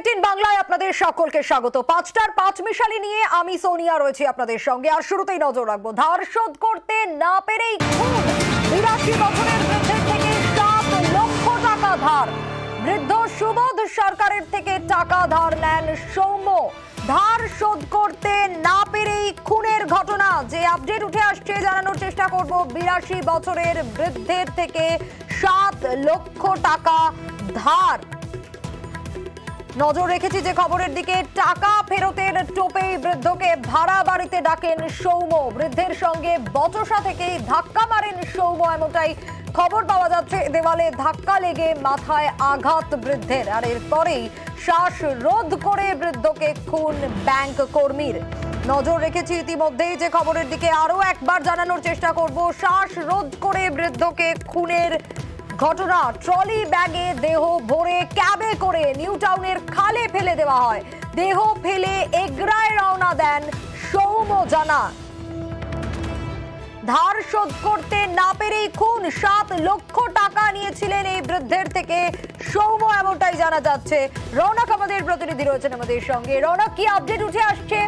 18 বাংলায় আপনাদের সকলকে স্বাগত। 5টার 5 মিশালি নিয়ে আমি সোনিয়া রয়েছি আপনাদের সঙ্গে। আর শুরুতেই নজর রাখবো ধার শোধ করতে না পেরেই খুন 82 বছরের বৃদ্ধের থেকে 7 লক্ষ টাকা ধার। বৃদ্ধ সুবোধ সরকারের থেকে টাকা ধার নেন সৌম্য। ধার শোধ করতে না পেরেই খুনের ঘটনা, যে আপডেট উঠে আসছে জানানোর চেষ্টা করব। 82 বছরের বৃদ্ধের থেকে 7 লক্ষ টাকা ধার। নজর রেখেছি যে খবরের দিকে, টাকা ফেরতের টোপেই বৃদ্ধকে ভাড়া বাড়িতে ডাকেন সৌম্য। বৃদ্ধের সঙ্গে বচসা থেকেই ধাক্কা মারেন সৌম্য, এমনটাই খবর পাওয়া যাচ্ছে। দেওয়ালে ধাক্কা লেগে মাথায় আঘাত বৃদ্ধের, আর এরপরেই শ্বাসরোধ করে বৃদ্ধকে খুন ব্যাংক কর্মীর। নজর রেখেছি ইতিমধ্যেই যে খবরের দিকে, আরো একবার জানানোর চেষ্টা করব। শ্বাসরোধ করে বৃদ্ধকে খুনের ঘটনা। ট্রলি ব্যাগে দেহ ভরে ক্যাবে করে নিউ টাউনের খালে ফেলে দেওয়া হয়। দেহ ফেলে এগরায় রওনা দেন সৌম্য জানা। ধার শোধ করতে না পেরেই খুন, 7 লক্ষ টাকা নিয়েছিলেন এই বৃদ্ধের থেকে সৌম্য, এমনটাই জানা যাচ্ছে। রৌনক আমাদের প্রতিনিধি রয়েছেন আমাদের সঙ্গে। রৌনক, কি আপডেট উঠে আসছে?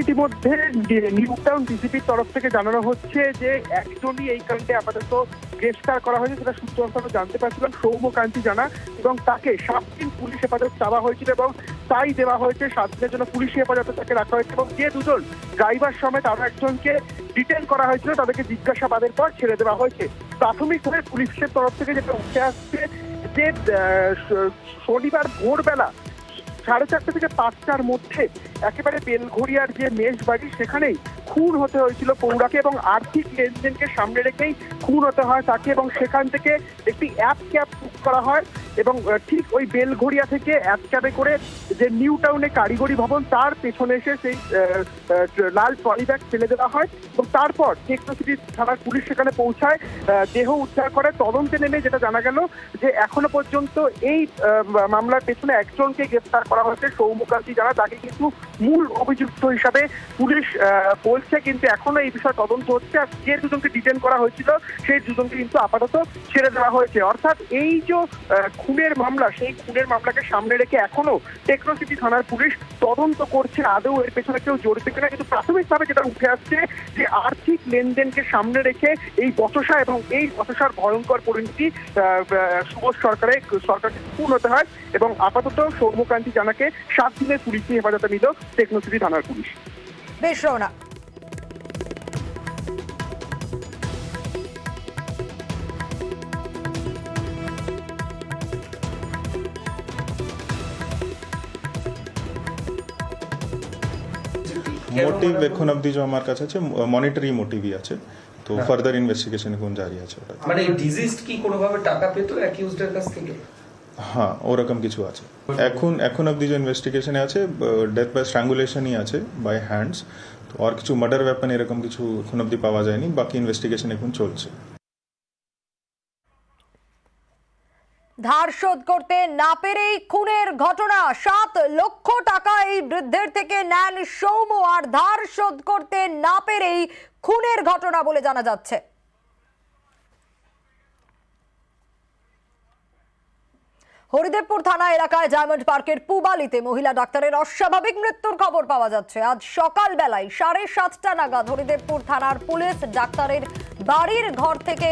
ইতিমধ্যে নিউ টাউন ডিসিপির তরফ থেকে জানানো হচ্ছে যে একজনই এই কাণ্ডে আপাতত গ্রেফতার করা হয়েছে, সেটা সূত্র আমরা জানতে পারছিলাম। সৌম্যকান্তি জানা, এবং তাকে 7 দিন পুলিশ হেফাজত চাওয়া হয়েছিল এবং তাই দেওয়া হয়েছে। 7 দিনের জন্য পুলিশ হেফাজতে তাকে রাখা হয়েছে এবং যে দুজন ড্রাইভার সমেত আরো একজনকে ডিটেইন করা হয়েছিল তাদেরকে জিজ্ঞাসাবাদের পর ছেড়ে দেওয়া হয়েছে। প্রাথমিকভাবে পুলিশের তরফ থেকে যেটা উঠে আসছে যে শনিবার ভোরবেলা 4:30 থেকে 5টার মধ্যে একেবারে বেলঘড়িয়ার যে মেষ বাড়ি, সেখানেই খুন হতে হয়েছিল পৌরাকে, এবং আর্থিক লেনদেনকে সামনে রেখেই খুন হতে হয় তাকে। এবং সেখান থেকে একটি অ্যাপ ক্যাব বুক করা হয় এবং ঠিক ওই বেলঘড়িয়া থেকে অ্যাপ ক্যাবে করে যে নিউ টাউনে কারিগরি ভবন, তার পেছনে এসে সেই লাল ট্রলি ব্যাগ ফেলে দেওয়া হয় এবং তারপর টেকনোসিটি থানার পুলিশ সেখানে পৌঁছায়, দেহ উদ্ধার করে। তদন্তে নেমে যেটা জানা গেল যে এখনো পর্যন্ত এই মামলার পেছনে একজনকে গ্রেফতার করা হয়েছে, সৌম্যকান্তি জানা। তাকে কিন্তু মূল অভিযুক্ত হিসাবে পুলিশ বলছে, কিন্তু এখনো এই বিষয়ে তদন্ত হচ্ছে। আর যে দুজনকে ডিটেইন করা হয়েছিল সেই দুজনকে কিন্তু আপাতত ছেড়ে দেওয়া হয়েছে। অর্থাৎ এই যে খুনের মামলা, সেই খুনের মামলাকে সামনে রেখে এখনো টেকনোসিটি থানার পুলিশ তদন্ত করছে আদৌ এর পেছনে কেউ জড়িত কিনা। কিন্তু প্রাথমিকভাবে যেটা উঠে আসছে যে আর্থিক লেনদেনকে সামনে রেখে এই বচসা এবং এই বচসার ভয়ঙ্কর পরিণতি সুবোধ সরকারকে খুন হতে হয়। এবং আপাতত সৌম্যকান্তি জানাকে 7 দিনের পুলিশি হেফাজতে নিল টেকনোসিটি থানার পুলিশ। বেশ রৌনক। মোটিভ এখন অবধি যে আমার কাছে আছে মনিটারি মোটিভই আছে, তো ফার্দার ইনভেস্টিগেশন এখন জারি আছে। ওটা মানে ডিজিজড কি কোনোভাবে টাকা পেতো অ্যাকিউজডের কাছ থেকে? হ্যাঁ, ওরকম কিছু আছে। এখন অবধি যে ইনভেস্টিগেশনে আছে ডেথ বাই স্ট্রাঙ্গুলেশনই আছে, বাই হ্যান্ডস। তো আর কিছু মার্ডার ওয়েপন এরকম কিছু এখন অবধি পাওয়া যায়নি। বাকি ইনভেস্টিগেশন এখন চলছে। ধার শোধ করতে না পেরেই খুনের ঘটনা, 7 লক্ষ টাকা এই বৃদ্ধের থেকে নেন সৌম্য, আর ধার শোধ করতে না পেরেই খুনের ঘটনা বলে জানা যাচ্ছে। হরিদেবপুর থানা এলাকায় ডায়মন্ড পার্কের পুবালিতে মহিলা ডাক্তারের অস্বাভাবিক মৃত্যুর খবর পাওয়া যাচ্ছে। আজ সকাল বেলায় 7:30 নাগাদ হরিদেবপুর থানার পুলিশ ডাক্তারের বাড়ির ঘর থেকে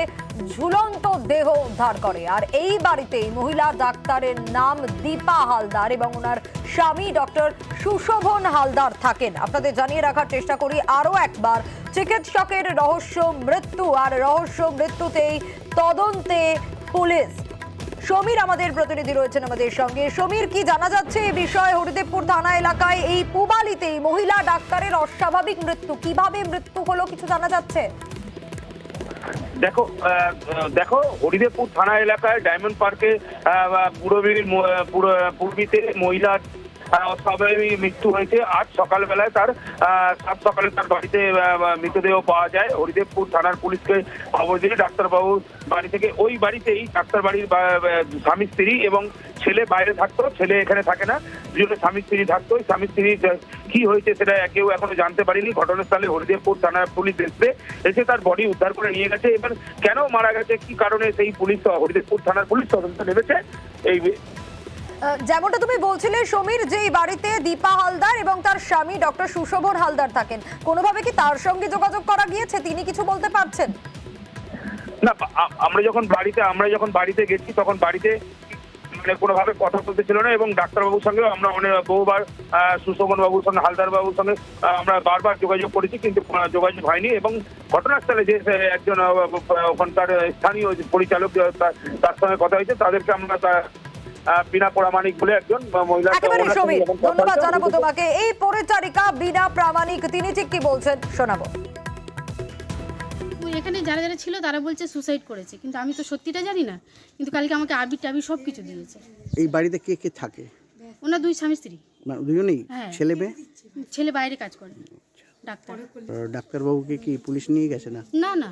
ঝুলন্ত দেহ উদ্ধার করে। আর এই বাড়িতেই মহিলা ডাক্তারের নাম দীপা হালদার এবং ওনার স্বামী ডক্টর সুশোভন হালদার থাকেন। আপনাদের জানিয়ে রাখার চেষ্টা করি আরো একবার, চিকিৎসকের রহস্য মৃত্যু, আর রহস্য মৃত্যুতেই তদন্তে পুলিশ। সমীর আমাদের প্রতিনিধি রয়েছেন আমাদের সঙ্গে। সমীর, কি জানা যাচ্ছে এই বিষয়ে? হরিদেবপুর থানা এলাকায় এই পুবালিতেই মহিলা ডাক্তারের অস্বাভাবিক মৃত্যু, কিভাবে মৃত্যু হলো কিছু জানা যাচ্ছে? দেখো হরিদেবপুর থানা এলাকায় ডায়মন্ড পার্কে পূর্বীতে মহিলা অস্বাভাবিক মৃত্যু হয়েছে। আজ সকালবেলায় তার বাড়িতে মৃতদেহ পাওয়া যায়। হরিদেবপুর থানার পুলিশকে খবর দিলে ডাক্তারবাবু বাড়ি থেকে, ওই বাড়িতেই ডাক্তার বাড়ির স্বামী স্ত্রী এবং ছেলে বাইরে থাকতো, ছেলে এখানে থাকে না, দুজনে স্বামী স্ত্রী থাকতো। স্বামী স্ত্রী কি হয়েছে সেটা কেউ এখনো জানতে পারেনি। ঘটনাস্থলে হরিদেবপুর থানার পুলিশ এসে তার বডি উদ্ধার করে নিয়ে গেছে। এবার কেন মারা গেছে, কি কারণে, সেই পুলিশ হরিদেবপুর থানার পুলিশ তদন্ত নেমেছে। এই যেমনটা তুমি বলছিলে সমীর, যে এই বাড়িতে দীপা হালদার এবং তার স্বামী ডক্টর সুশোভন হালদার থাকেন, কোনোভাবে কি তার সঙ্গে যোগাযোগ করা গিয়েছে? তিনি কিছু বলতে পারছেন? না, আমরা যখন বাড়িতে গেছি তখন বাড়িতে মানে কোনোভাবে কথা বলতে ছিল না, এবং ডাক্তারবাবুর সঙ্গে আমরা বহুবার সুশোভন বাবুর সঙ্গে, হালদার বাবুর সঙ্গে আমরা বারবার যোগাযোগ করেছি, কিন্তু যোগাযোগ হয়নি। এবং ঘটনাস্থলে যে একজন ওখানকার স্থানীয় পরিচালক তার সঙ্গে কথা হয়েছে, তাদেরকে আমরা বিনা প্রামাণিক বলে একজন মহিলা। একেবারে সমীর, ধন্যবাদ জানাবো তোমাকে। এই পরিচারিকা বিনা প্রামাণিক, তিনি ঠিক কি বলছেন শোনাবো। এখানে যারা যারা ছিল তারা বলছে সুসাইড করেছে, কিন্তু আমি তো সত্যিটা জানি না। কিন্তু কালকে আমাকে আবির টাবির সব কিছু দিয়েছে। এই বাড়িতে কে কে থাকে? ওনার দুই স্বামী স্ত্রী। মানে দুজনেই? হ্যাঁ। ছেলে মেয়ে? ছেলে বাইরে কাজ করে, ডাক্তার। ডাক্তারবাবুকে কি পুলিশ নিয়ে গেছে না? না না,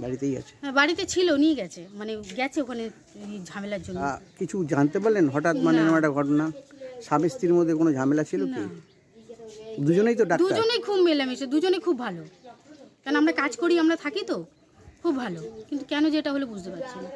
বাড়িতেই আছে? হ্যাঁ বাড়িতে ছিল, নিয়ে গেছে, মানে গেছে ওখানে এই ঝামেলার জন্য। কিছু জানতে পারলেন হঠাৎ মানে এরকম একটা ঘটনা? স্বামী স্ত্রীর মধ্যে কোনো ঝামেলা ছিল কি? দুজনেই তো ডাক্তার। দুজনেই খুব মেলামেশা, দুজনেই খুব ভালো। কারণ আমরা কাজ করি, আমরা থাকি তো খুব ভালো, কিন্তু কেন যেটা হলো বুঝতে পারছি না।